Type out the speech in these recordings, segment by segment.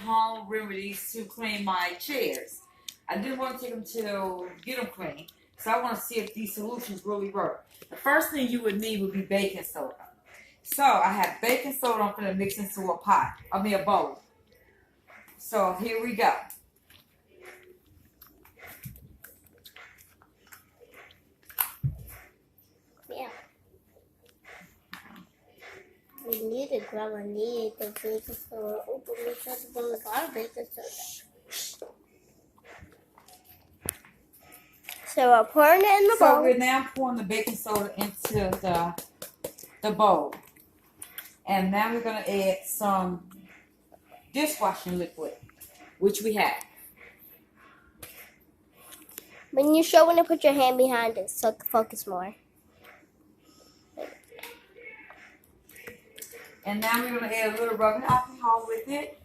home remedies to clean my chairs. I didn't want to take them to get them clean, so I want to see if these solutions really work. The first thing you would need would be baking soda. So I have baking soda I'm going to mix into a bowl. So here we go. Yeah. We need to grab a need the baking soda. Open this up from the garbage soda. So we're pouring it in the bowl. So we're now pouring the baking soda into the bowl. And now we're going to add some dishwashing liquid, which we have. When you put your hand behind it so it can focus more. And now we're going to add a little rubbing alcohol with it.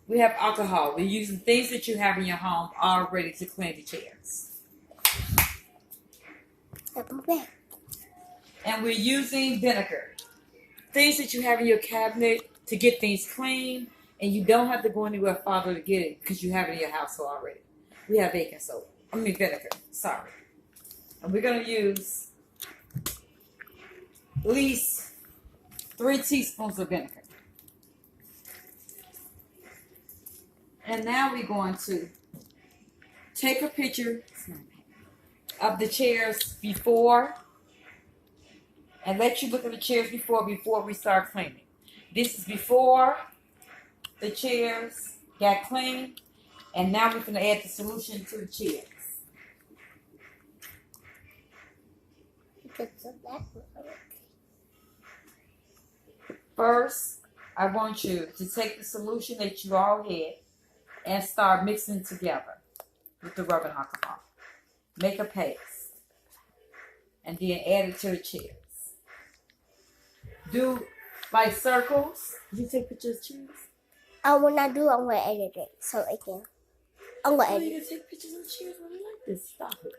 We have alcohol. We're using things that you have in your home already to clean the chairs. And we're using vinegar. Things that you have in your cabinet to get things clean, and you don't have to go anywhere farther to get it because you have it in your house already. We have vinegar, sorry. And we're going to use at least 3 teaspoons of vinegar. And now we're going to take a picture of the chairs before and let you look at the chairs before we start cleaning. This is before the chairs got clean, and now we're going to add the solution to the chairs. First, I want you to take the solution that you all had and start mixing together with the rubbing alcohol. Make a paste. And then add it to the chairs. Do like circles. Did you take pictures of chairs? When I do, I'm going to edit it so it can. I'm going to edit it. You can take pictures of chairs when you like this. Stop it.